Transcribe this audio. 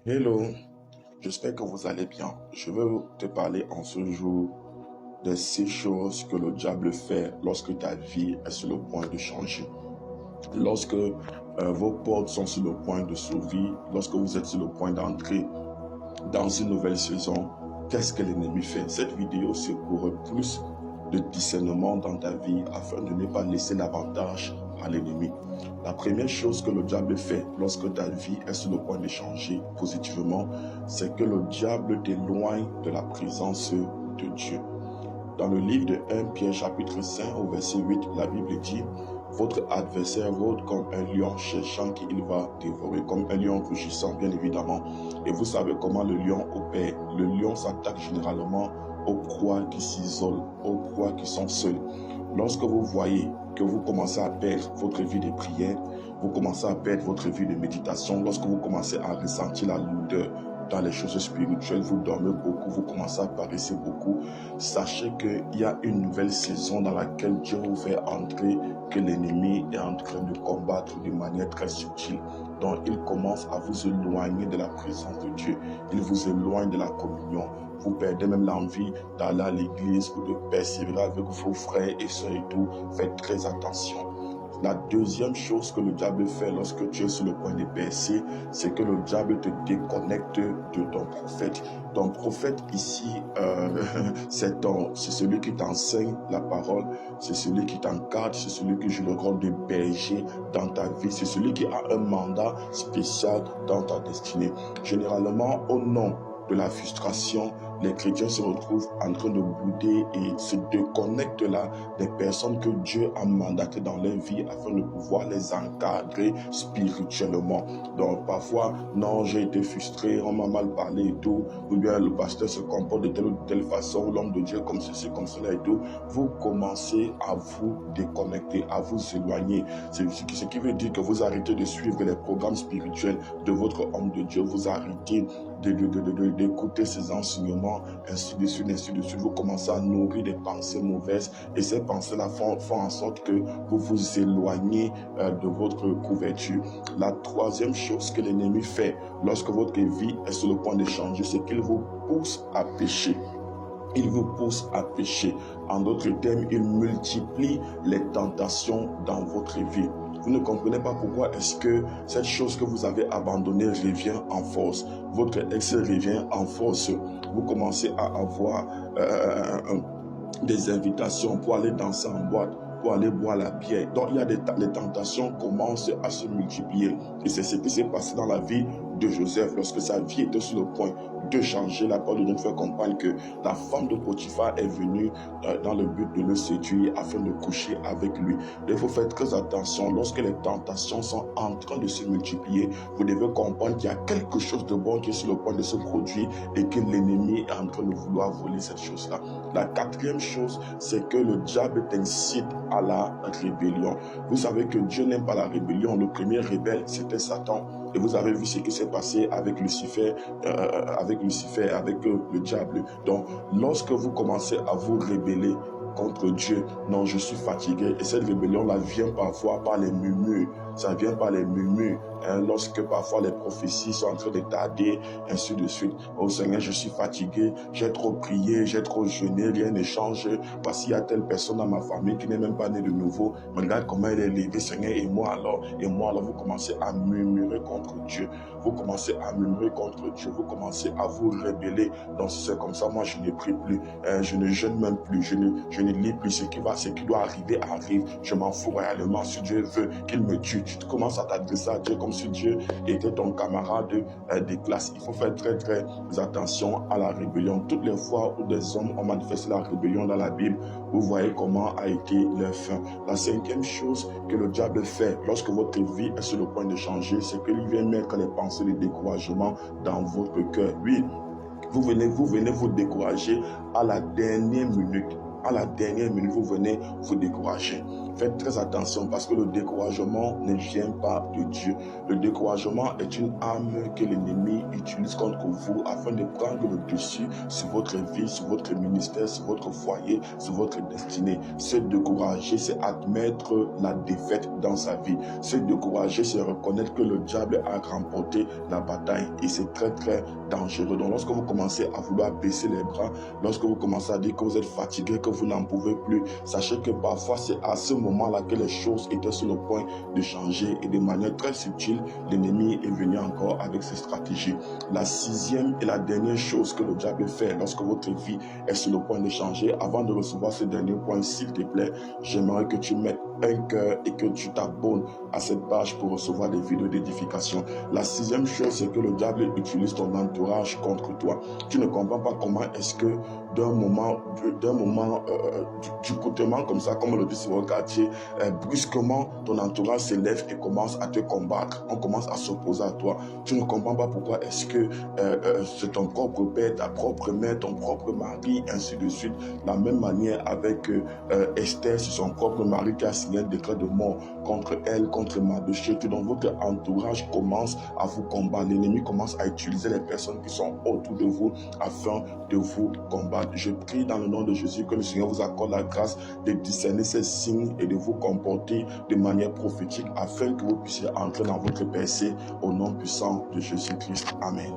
Hello, j'espère que vous allez bien. Je veux te parler en ce jour des 6 choses que le diable fait lorsque ta vie est sur le point de changer. Lorsque vos portes sont sur le point de s'ouvrir, lorsque vous êtes sur le point d'entrer dans une nouvelle saison, qu'est-ce que l'ennemi fait? Cette vidéo, c'est pour plus de discernement dans ta vie afin de ne pas laisser l'avantage à l'ennemi. La première chose que le diable fait lorsque ta vie est sur le point de changer positivement, c'est que le diable t'éloigne de la présence de Dieu. Dans le livre de 1 Pierre chapitre 5 au verset 8, la Bible dit: votre adversaire rôde comme un lion cherchant qui il va dévorer, comme un lion rugissant, bien évidemment. Et vous savez comment le lion opère. Le lion s'attaque généralement aux proies qui s'isolent, aux proies qui sont seules. Lorsque vous voyez que vous commencez à perdre votre vie de prière, vous commencez à perdre votre vie de méditation, lorsque vous commencez à ressentir la lourdeur dans les choses spirituelles, vous dormez beaucoup, vous commencez à paresser beaucoup, sachez qu'il y a une nouvelle saison dans laquelle Dieu vous fait entrer, que l'ennemi est en train de combattre de manière très subtile. Donc il commence à vous éloigner de la présence de Dieu, il vous éloigne de la communion. Vous perdez même l'envie d'aller à l'église ou de persévérer avec vos frères et sœurs et tout. Faites très attention. La deuxième chose que le diable fait lorsque tu es sur le point de percer, c'est que le diable te déconnecte de ton prophète. Ton prophète ici, c'est celui qui t'enseigne la parole, c'est celui qui t'encadre, c'est celui qui joue le rôle de berger dans ta vie, c'est celui qui a un mandat spécial dans ta destinée. Généralement, au nom de la frustration, les chrétiens se retrouvent en train de bouder et se déconnectent là des personnes que Dieu a mandatées dans leur vie afin de pouvoir les encadrer spirituellement. Donc parfois, non, j'ai été frustré, on m'a mal parlé et tout, ou bien le pasteur se comporte de telle ou telle façon, ou l'homme de Dieu comme ceci, comme cela et tout. Vous commencez à vous déconnecter, à vous éloigner. C'est ce qui veut dire que vous arrêtez de suivre les programmes spirituels de votre homme de Dieu, vous arrêtez d'écouter ses enseignements, ainsi de suite, ainsi de suite. Vous commencez à nourrir des pensées mauvaises et ces pensées-là font en sorte que vous vous éloignez de votre couverture. La troisième chose que l'ennemi fait lorsque votre vie est sur le point de changer, c'est qu'il vous pousse à pécher. Il vous pousse à pécher. En d'autres termes, il multiplie les tentations dans votre vie. Vous ne comprenez pas pourquoi est-ce que cette chose que vous avez abandonnée revient en force. Votre ex revient en force. Vous commencez à avoir des invitations pour aller danser en boîte, pour aller boire la bière. Donc les tentations commencent à se multiplier. Et c'est ce qui s'est passé dans la vie de Joseph lorsque sa vie était sur le point de changer. La parole de Dieu nous fait comprendre que la femme de Potiphar est venue dans le but de le séduire afin de coucher avec lui. Il faut faire très attention. Lorsque les tentations sont en train de se multiplier, vous devez comprendre qu'il y a quelque chose de bon qui est sur le point de se produire et que l'ennemi est en train de vouloir voler cette chose-là. La quatrième chose, c'est que le diable t'incite à la rébellion. Vous savez que Dieu n'aime pas la rébellion. Le premier rebelle, c'était Satan. Et vous avez vu ce qui s'est passé avec Lucifer, avec le diable. Donc, lorsque vous commencez à vous rebeller contre Dieu, non, je suis fatigué. Et cette rébellion-là vient parfois par les murmures. Ça vient par les murmures. Lorsque parfois les prophéties sont en train de tarder, ainsi de suite. Oh Seigneur, je suis fatigué, j'ai trop prié, j'ai trop jeûné, rien ne change. Parce qu'il y a telle personne dans ma famille qui n'est même pas née de nouveau. Mais regarde comment elle est levée, Seigneur, et moi alors, vous commencez à murmurer contre Dieu. Vous commencez à murmurer contre Dieu. Vous commencez à vous rebeller. Donc si c'est comme ça, moi je ne prie plus, je ne jeûne même plus, je ne lis plus. Ce qui doit arriver arrive. Je m'en fous réellement. Si Dieu veut qu'il me tue, tu commences à t'adresser à Dieu comme si Dieu était ton camarade de classe. Il faut faire très très attention à la rébellion. Toutes les fois où des hommes ont manifesté la rébellion dans la Bible, vous voyez comment a été leur fin. La cinquième chose que le diable fait lorsque votre vie est sur le point de changer, c'est qu'il vient mettre les pensées de découragement dans votre cœur. Oui, vous venez vous décourager à la dernière minute. à la dernière minute, vous venez vous décourager. Faites très attention parce que le découragement ne vient pas de Dieu. Le découragement est une arme que l'ennemi utilise contre vous afin de prendre le dessus sur votre vie, sur votre ministère, sur votre foyer, sur votre destinée. Se décourager, c'est admettre la défaite dans sa vie. Se décourager, c'est reconnaître que le diable a remporté la bataille et c'est très très dangereux. Donc lorsque vous commencez à vouloir baisser les bras, lorsque vous commencez à dire que vous êtes fatigué, que vous n'en pouvez plus, sachez que parfois c'est à ce moment-là que les choses étaient sur le point de changer et de manière très subtile, l'ennemi est venu encore avec ses stratégies. La sixième et la dernière chose que le diable fait lorsque votre vie est sur le point de changer, avant de recevoir ce dernier point, s'il te plaît, j'aimerais que tu mettes un cœur et que tu t'abonnes à cette page pour recevoir des vidéos d'édification. La sixième chose, c'est que le diable utilise ton entourage contre toi. Tu ne comprends pas comment est-ce que d'un moment du coutement comme ça, comme on le dit sur le quartier, brusquement, ton entourage s'élève et commence à te combattre. On commence à s'opposer à toi. Tu ne comprends pas pourquoi est-ce que c'est ton propre père, ta propre mère, ton propre mari, ainsi de suite. La même manière avec Esther, c'est son propre mari qui a signé un décret de mort contre elle, contre Mardochée. Donc votre entourage commence à vous combattre. L'ennemi commence à utiliser les personnes qui sont autour de vous afin de vous combattre. Je prie dans le nom de Jésus que le Seigneur vous accorde la grâce de discerner ces signes et de vous comporter de manière prophétique afin que vous puissiez entrer dans votre percée au nom puissant de Jésus-Christ. Amen.